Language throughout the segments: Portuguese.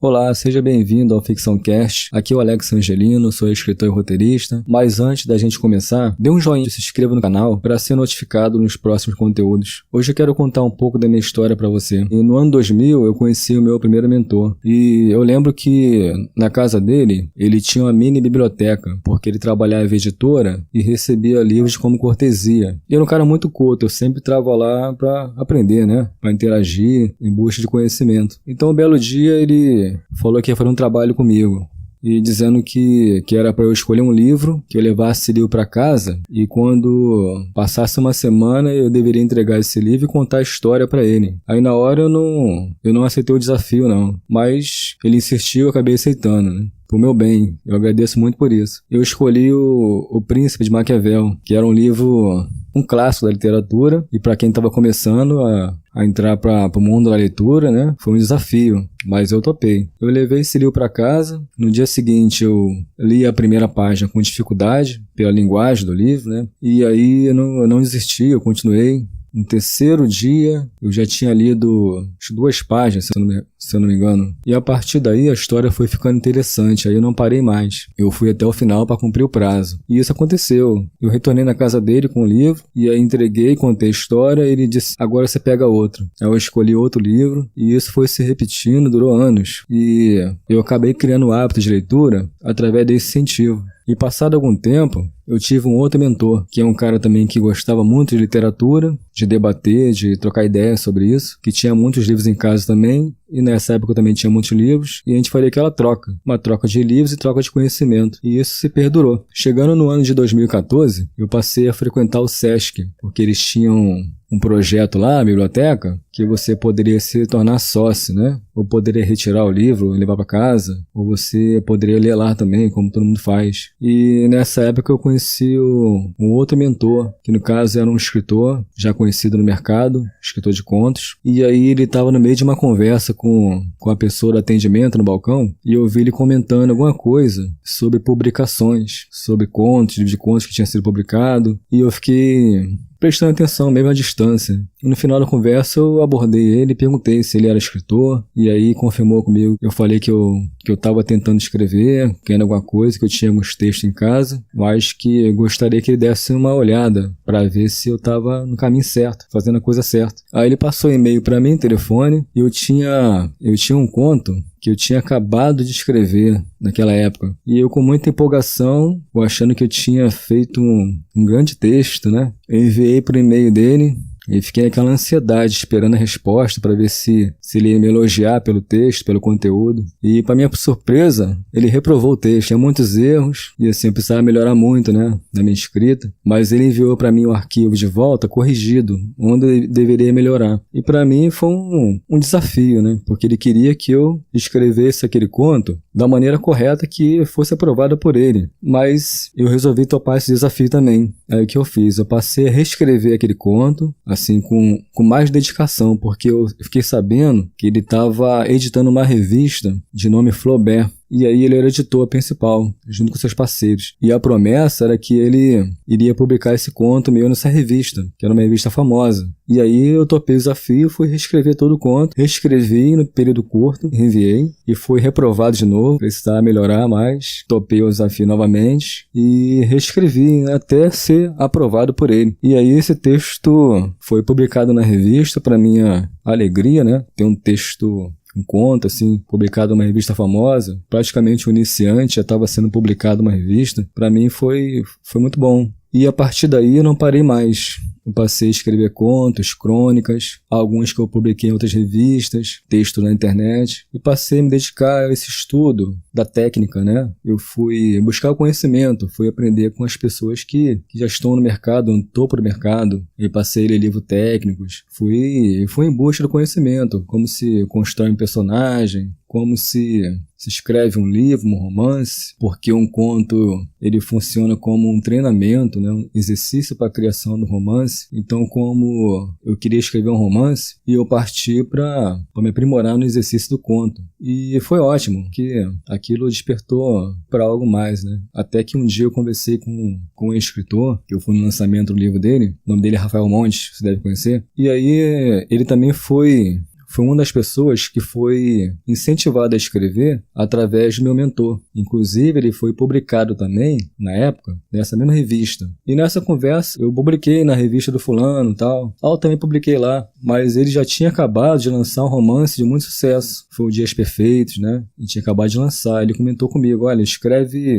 Olá, seja bem-vindo ao Ficção Cast. Aqui é o Alex Angelino, sou escritor e roteirista. Mas antes da gente começar, dê um joinha e se inscreva no canal para ser notificado nos próximos conteúdos. Hoje eu quero contar um pouco da minha história para você. E no ano 2000 eu conheci o meu primeiro mentor. E eu lembro que na casa dele, ele tinha uma mini biblioteca, porque ele trabalhava em editora e recebia livros como cortesia. E era um cara muito culto, eu sempre estava lá para aprender, né? Para interagir, em busca de conhecimento. Então um belo dia ele falou que ia fazer um trabalho comigo e dizendo que era para eu escolher um livro, que eu levasse esse livro para casa e quando passasse uma semana eu deveria entregar esse livro e contar a história para ele. Aí na hora eu não aceitei o desafio não, mas ele insistiu e eu acabei aceitando, né? Pro meu bem, eu agradeço muito por isso. Eu escolhi o Príncipe de Maquiavel, que era um livro, um clássico da literatura, e para quem estava começando a entrar para o mundo da leitura, né, foi um desafio, mas eu topei. Eu levei esse livro para casa, no dia seguinte eu li a primeira página com dificuldade, pela linguagem do livro, né, e aí eu não desisti, eu continuei. No terceiro dia, eu já tinha lido acho, 2 páginas, se eu não me engano. E a partir daí, a história foi ficando interessante. Aí eu não parei mais. Eu fui até o final para cumprir o prazo. E isso aconteceu. Eu retornei na casa dele com o livro. E aí entreguei, contei a história. E ele disse, agora você pega outro. Aí eu escolhi outro livro. E isso foi se repetindo, durou anos. E eu acabei criando o hábito de leitura através desse incentivo. E passado algum tempo, eu tive um outro mentor, que é um cara também que gostava muito de literatura, de debater, de trocar ideias sobre isso, que tinha muitos livros em casa também, e nessa época eu também tinha muitos livros, e a gente faria aquela troca, uma troca de livros e troca de conhecimento, e isso se perdurou. Chegando no ano de 2014, eu passei a frequentar o Sesc, porque eles tinham um projeto lá, a biblioteca, que você poderia se tornar sócio, né? Ou poderia retirar o livro e levar para casa, ou você poderia ler lá também, como todo mundo faz. E nessa época eu conheci um outro mentor, que no caso era um escritor, já conhecido no mercado, escritor de contos, e aí ele estava no meio de uma conversa com a pessoa do atendimento no balcão, e eu vi ele comentando alguma coisa sobre publicações, sobre contos, livro de contos que tinha sido publicado, e eu fiquei prestando atenção mesmo à distância. E no final da conversa eu abordei ele e perguntei se ele era escritor, e aí confirmou comigo. Eu falei que eu estava tentando escrever, querendo alguma coisa, que eu tinha alguns textos em casa, mas que eu gostaria que ele desse uma olhada para ver se eu estava no caminho certo, fazendo a coisa certa. Aí ele passou e-mail para mim, telefone, e eu tinha um conto que eu tinha acabado de escrever naquela época. E eu com muita empolgação, achando que eu tinha feito um grande texto, né? Eu enviei pro e-mail dele e fiquei naquela ansiedade, esperando a resposta para ver se ele ia me elogiar pelo texto, pelo conteúdo. E para minha surpresa, ele reprovou o texto. Tinha muitos erros e assim, eu precisava melhorar muito, né, na minha escrita. Mas ele enviou para mim o arquivo de volta, corrigido, onde eu deveria melhorar. E para mim foi um desafio, né, porque ele queria que eu escrevesse aquele conto da maneira correta que fosse aprovada por ele. Mas eu resolvi topar esse desafio também. Aí o que eu fiz? Eu passei a reescrever aquele conto, assim, com mais dedicação, porque eu fiquei sabendo que ele estava editando uma revista de nome Flaubert. E aí ele era editor principal, junto com seus parceiros. E a promessa era que ele iria publicar esse conto meu nessa revista, que era uma revista famosa. E aí eu topei o desafio, fui reescrever todo o conto. Reescrevi no período curto, reenviei, e fui reprovado de novo, precisava melhorar mais. Topei o desafio novamente e reescrevi até ser aprovado por ele. E aí esse texto foi publicado na revista, para minha alegria, né? Tem um texto, um conto, assim, publicado numa revista famosa, praticamente um iniciante, já estava sendo publicado numa revista. Para mim foi muito bom. E a partir daí eu não parei mais. Eu passei a escrever contos, crônicas, alguns que eu publiquei em outras revistas, texto na internet, e passei a me dedicar a esse estudo da técnica, né? Eu fui buscar o conhecimento, fui aprender com as pessoas que já estão no mercado, no topo do mercado, e passei a ler livros técnicos, fui em busca do conhecimento, como se constrói um personagem, como se escreve um livro, um romance, porque um conto ele funciona como um treinamento, né? Um exercício para a criação do romance. Então, como eu queria escrever um romance, e eu parti para me aprimorar no exercício do conto. E foi ótimo, que aquilo despertou para algo mais, né? Até que um dia eu conversei com um escritor, que eu fui no lançamento do livro dele, o nome dele é Rafael Montes, você deve conhecer, e aí ele também foi foi uma das pessoas que foi incentivada a escrever através do meu mentor. Inclusive, ele foi publicado também, na época, nessa mesma revista. E nessa conversa, eu publiquei na revista do fulano e tal. Eu também publiquei lá, mas ele já tinha acabado de lançar um romance de muito sucesso. Foi o Dias Perfeitos, né? Ele tinha acabado de lançar. Ele comentou comigo, olha, escreve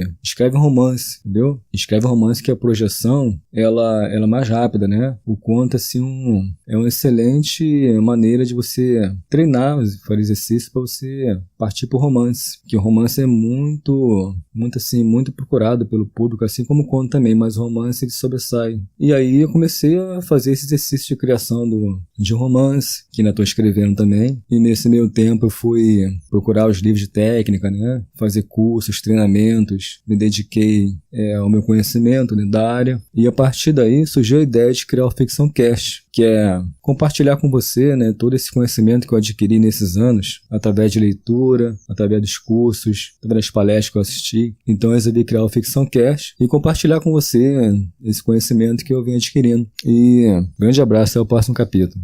um romance, entendeu? Escreve um romance que a projeção, ela é mais rápida, né? O conto, assim, é uma excelente maneira de você treinar, fazer exercício para você partir pro romance. Que o romance é muito procurado pelo público, assim como o conto também, mas o romance ele sobressai. E aí eu comecei a fazer esse exercício de criação de um romance, que ainda estou escrevendo também. E nesse meio tempo eu fui procurar os livros de técnica, né? Fazer cursos, treinamentos, me dediquei ao meu conhecimento, né, da área. E a partir daí surgiu a ideia de criar o Ficção Cast, que é compartilhar com você, né, todo esse conhecimento que eu adquiri nesses anos, através de leitura, através dos cursos, através das palestras que eu assisti. Então eu resolvi criar o Ficção Cast e compartilhar com você esse conhecimento que eu venho adquirindo. E grande abraço, até o próximo capítulo.